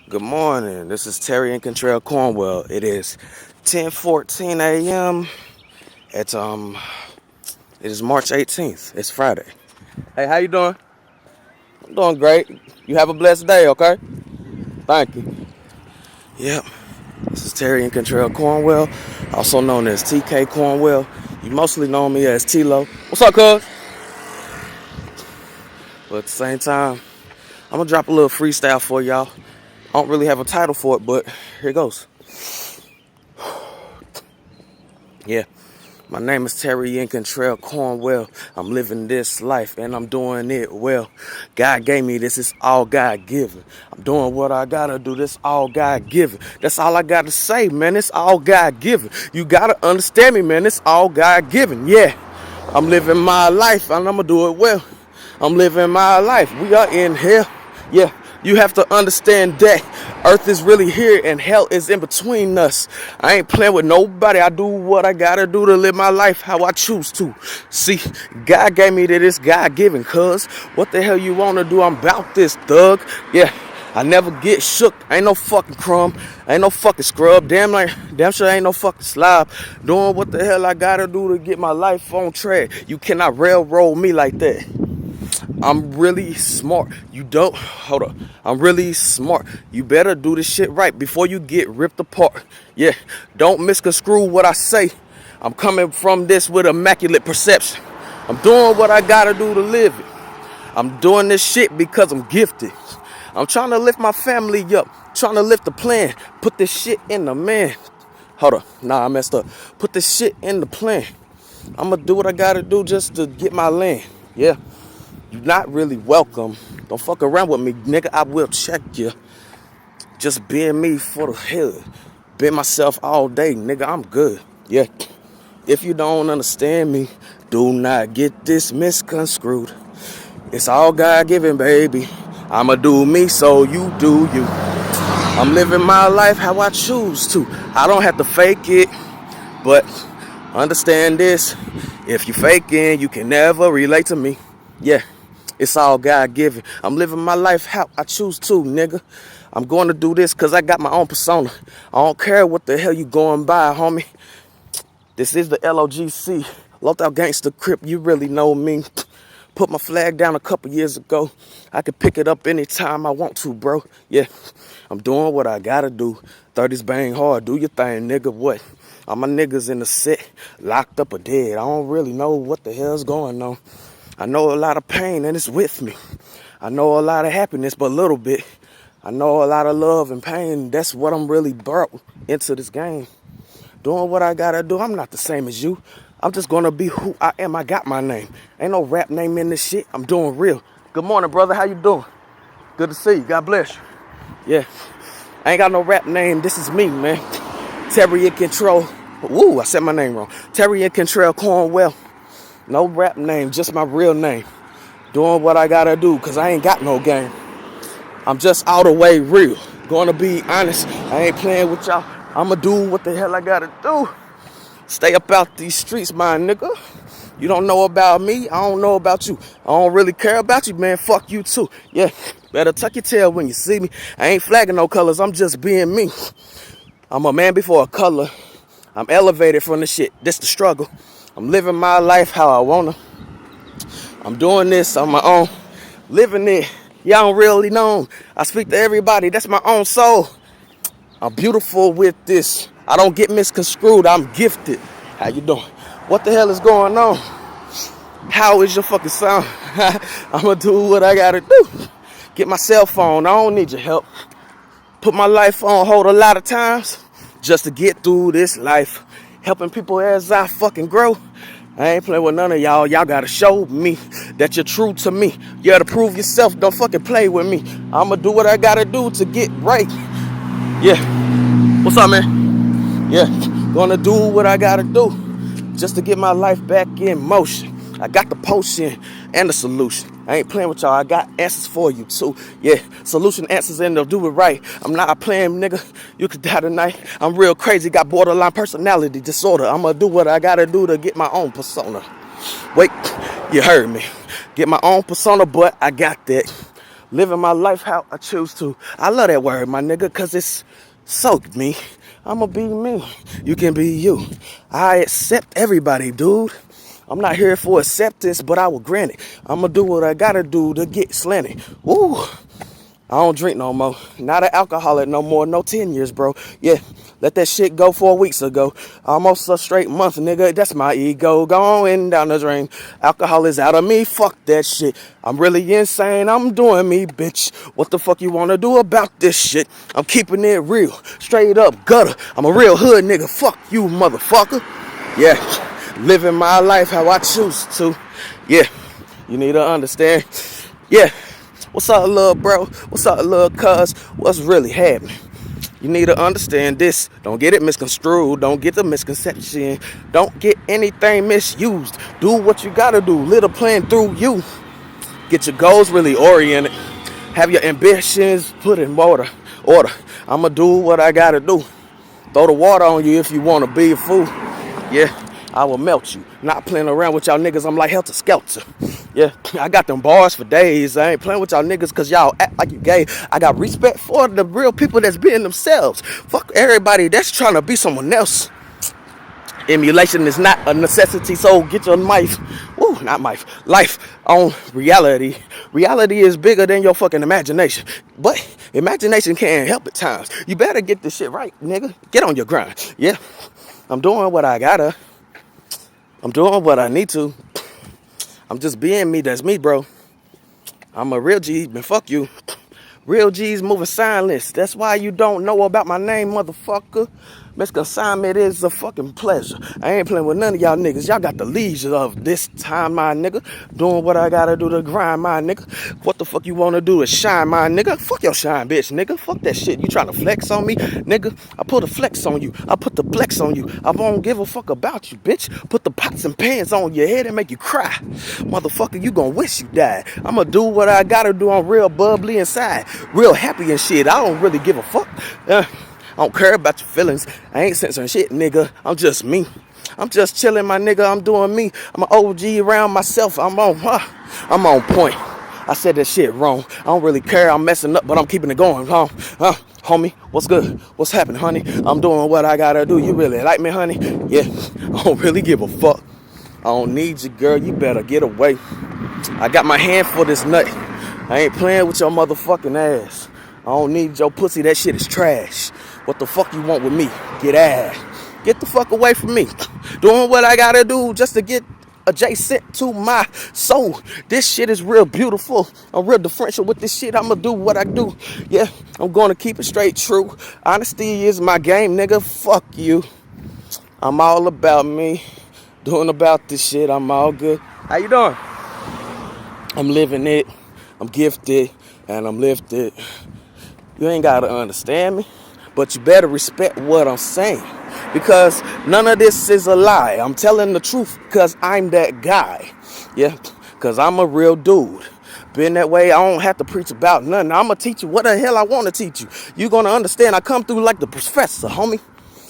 Good morning. This is Terry and Contrell Cornwell. It is 10:14 a.m. It's it is March 18th. It's Friday. Hey, how you doing? I'm doing great. You have a blessed day, okay? Thank you. Yep. This is Terry and Contrell Cornwell, also known as TK Cornwell. You mostly know me as T-Lo. What's up, cuz? But at the same time, I'm gonna drop a little freestyle for y'all. I don't really have a title for it, but here it goes. Yeah. My name is Terry and Contrell Cornwell. I'm living this life and I'm doing it well. God gave me this, it's all God given. I'm doing what I gotta do, this all God given. That's all I gotta say, man, it's all God given. You gotta understand me, man, it's all God given. Yeah, I'm living my life and I'ma do it well. I'm living my life, we are in here. Yeah, you have to understand that earth is really here and hell is in between us. I ain't playing with nobody. I do what I gotta do to live my life how I choose to. See, God gave me that it's God given, cuz what the hell you wanna do? I'm about this, thug. Yeah, I never get shook. Ain't no fucking crumb. Ain't no fucking scrub. Damn sure ain't no fucking slob. Doing what the hell I gotta do to get my life on track. You cannot railroad me like that. I'm really smart. You don't. Hold up. I'm really smart. You better do this shit right before you get ripped apart. Yeah. Don't misconstrue what I say. I'm coming from this with immaculate perception. I'm doing what I gotta do to live it. I'm doing this shit because I'm gifted. I'm trying to lift my family up. Trying to lift the plan. Put this shit in the man. Hold up. Nah, I messed up. Put this shit in the plan. I'ma do what I gotta do just to get my land. Yeah. You're not really welcome. Don't fuck around with me, nigga. I will check you. Just being me for the hell. Being myself all day, nigga. I'm good. Yeah. If you don't understand me, do not get this misconstrued. It's all God given, baby. I'ma do me, so you do you. I'm living my life how I choose to. I don't have to fake it, but understand this. If you faking, you can never relate to me. Yeah. It's all God given. I'm living my life how I choose to, nigga. I'm going to do this because I got my own persona. I don't care what the hell you going by, homie. This is the LOGC. Locked Out Gangster Crip, you really know me. Put my flag down a couple years ago. I can pick it up anytime I want to, bro. Yeah, I'm doing what I gotta do. 30s bang hard, do your thing, nigga. What? All my niggas in the set, locked up or dead. I don't really know what the hell's going on. I know a lot of pain and it's with me. I know a lot of happiness, but a little bit. I know a lot of love and pain. That's what I'm really brought into this game. Doing what I gotta do. I'm not the same as you. I'm just gonna be who I am. I got my name. Ain't no rap name in this shit. I'm doing real. Good morning, brother. How you doing? Good to see you. God bless you. Yeah. I ain't got no rap name. This is me, man. Terry and Contrell. Woo, I said my name wrong. Terry and Contrell Cornwell. No rap name, just my real name. Doing what I gotta do, cause I ain't got no game. I'm just all the way real. Gonna be honest, I ain't playing with y'all. I'ma do what the hell I gotta do. Stay up out these streets, my nigga. You don't know about me, I don't know about you. I don't really care about you, man. Fuck you too. Yeah, better tuck your tail when you see me. I ain't flagging no colors, I'm just being me. I'm a man before a color. I'm elevated from the shit. This the struggle. I'm living my life how I wanna. I'm doing this on my own. Living it. Y'all don't really know. I speak to everybody. That's my own soul. I'm beautiful with this. I don't get misconstrued. I'm gifted. How you doing? What the hell is going on? How is your fucking sound? I'ma do what I gotta do. Get my cell phone. I don't need your help. Put my life on hold a lot of times just to get through this life. Helping people as I fucking grow. I ain't playing with none of y'all. Y'all gotta show me that you're true to me. You gotta prove yourself. Don't fucking play with me. I'ma do what I gotta do to get right. Yeah. What's up, man? Yeah. Gonna do what I gotta do just to get my life back in motion. I got the potion and the solution. I ain't playing with y'all. I got answers for you too. Yeah, solution, answers, and they'll do it right. I'm not playing, nigga. You could die tonight. I'm real crazy. Got borderline personality disorder. I'ma do what I gotta do to get my own persona. Wait, you heard me. Get my own persona, but I got that. Living my life how I choose to. I love that word, my nigga, cause it's soaked me. I'ma be me. You can be you. I accept everybody, dude. I'm not here for acceptance, but I will grant it. I'ma do what I gotta do to get slanted. Woo! I don't drink no more. Not an alcoholic no more. No 10 years, bro. Yeah, let that shit go 4 weeks ago. Almost a straight month, nigga. That's my ego going down the drain. Alcohol is out of me. Fuck that shit. I'm really insane. I'm doing me, bitch. What the fuck you wanna do about this shit? I'm keeping it real. Straight up gutter. I'm a real hood nigga. Fuck you, motherfucker. Yeah, living my life how I choose to. Yeah, you need to understand. Yeah. What's up, little bro? What's up, little cuz? What's really happening? You need to understand this. Don't get it misconstrued. Don't get the misconception. Don't get anything misused. Do what you gotta do. Live the plan through you. Get your goals really oriented. Have your ambitions put in order. I'ma do what I gotta do. Throw the water on you if you wanna be a fool. Yeah, I will melt you. Not playing around with y'all niggas, I'm like Helter Skelter. Yeah, I got them bars for days. I ain't playing with y'all niggas cause y'all act like you gay. I got respect for the real people that's being themselves. Fuck everybody that's trying to be someone else. Emulation is not a necessity, so get your life on reality. Reality is bigger than your fucking imagination. But imagination can't help at times. You better get this shit right, nigga. Get on your grind. Yeah, I'm doing what I gotta. I'm doing what I need to. I'm just being me. That's me, bro. I'm a real G, man. Fuck you. Real G's moving silence. That's why you don't know about my name, motherfucker. Misconsignment is a fucking pleasure. I ain't playing with none of y'all niggas. Y'all got the leisure of this time, my nigga. Doing what I gotta do to grind, my nigga. What the fuck you wanna do is shine, my nigga. Fuck your shine, bitch, nigga. Fuck that shit. You trying to flex on me, nigga? I put a flex on you. I put the flex on you. I won't give a fuck about you, bitch. Put the pots and pans on your head and make you cry. Motherfucker, you gonna wish you died. I'ma do what I gotta do. I'm real bubbly inside. Real happy and shit. I don't really give a fuck. I don't care about your feelings. I ain't censoring shit, nigga. I'm just me. I'm just chilling, my nigga. I'm doing me. I'm an OG around myself. I'm on point. I said that shit wrong. I don't really care. I'm messing up, but I'm keeping it going. Homie, what's good? What's happening, honey? I'm doing what I gotta do. You really like me, honey? Yeah, I don't really give a fuck. I don't need you, girl. You better get away. I got my hand for this nut. I ain't playing with your motherfucking ass. I don't need your pussy. That shit is trash. What the fuck you want with me? Get ass. Get the fuck away from me. Doing what I gotta do just to get adjacent to my soul. This shit is real beautiful. I'm real differential with this shit. I'ma do what I do. Yeah, I'm gonna keep it straight true. Honesty is my game, nigga. Fuck you. I'm all about me. Doing about this shit. I'm all good. How you doing? I'm living it. I'm gifted and I'm lifted. You ain't gotta understand me, but you better respect what I'm saying, because none of this is a lie. I'm telling the truth because I'm that guy. Yeah, because I'm a real dude. Been that way, I don't have to preach about nothing. I'm gonna teach you what the hell I want to teach you. You gonna understand. I come through like the professor, homie.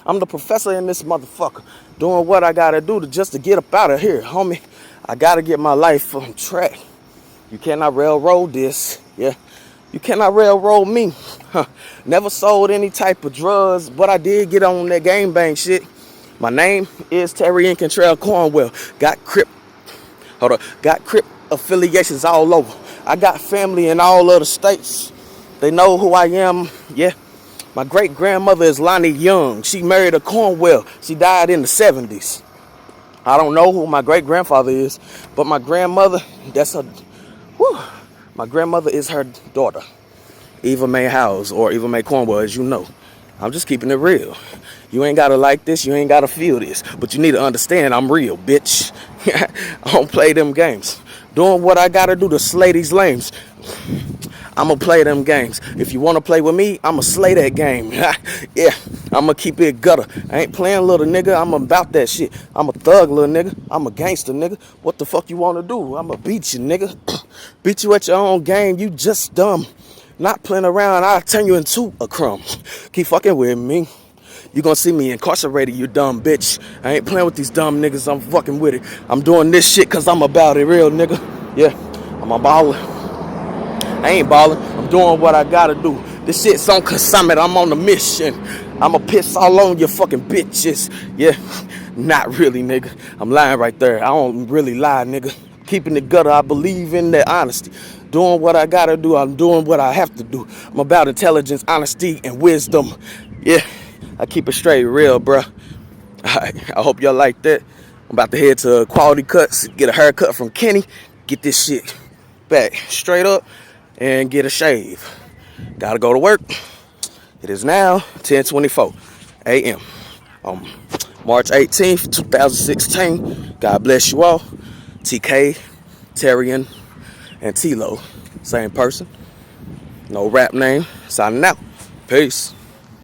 I'm the professor in this motherfucker. Doing what I gotta do just to get up out of here, homie. I gotta get my life on track. You cannot railroad this. Yeah. You cannot railroad me. Never sold any type of drugs, but I did get on that gang bang shit. My name is Terry and Cantrell Cornwell. Got Crip affiliations all over. I got family in all other states. They know who I am. Yeah. My great grandmother is Lonnie Young. She married a Cornwell. She died in the 70s. I don't know who my great grandfather is, but my grandmother, that's her. Whew. My grandmother is her daughter, Eva Mae Howes, or Eva Mae Cornwell, as you know. I'm just keeping it real. You ain't gotta like this, you ain't gotta feel this, but you need to understand I'm real, bitch. I don't play them games. Doing what I gotta do to slay these lames. I'ma play them games. If you wanna play with me, I'ma slay that game. Yeah, I'ma keep it gutter. I ain't playing, little nigga. I'm about that shit. I'm a thug, little nigga. I'm a gangster, nigga. What the fuck you wanna do? I'ma beat you, nigga. Beat you at your own game. You just dumb. Not playing around, I'll turn you into a crumb. Keep fucking with me. You gonna see me incarcerated, you dumb bitch. I ain't playing with these dumb niggas. I'm fucking with it. I'm doing this shit cause I'm about it, real nigga. Yeah, I'm a baller. I ain't balling. I'm doing what I gotta do. This shit's on consignment. I'm on a mission. I'ma piss all on your fucking bitches. Yeah, not really, nigga. I'm lying right there. I don't really lie, nigga. Keeping it gutter. I believe in that honesty. Doing what I gotta do. I'm doing what I have to do. I'm about intelligence, honesty, and wisdom. Yeah, I keep it straight real, bruh. Alright, I hope y'all like that. I'm about to head to Quality Cuts, get a haircut from Kenny, get this shit back straight up, and get a shave. Gotta go to work. It is now 10:24 a.m. on March 18th, 2016. God bless you all. TK, Terrian, and T-Lo. Same person. No rap name. Signing out. Peace.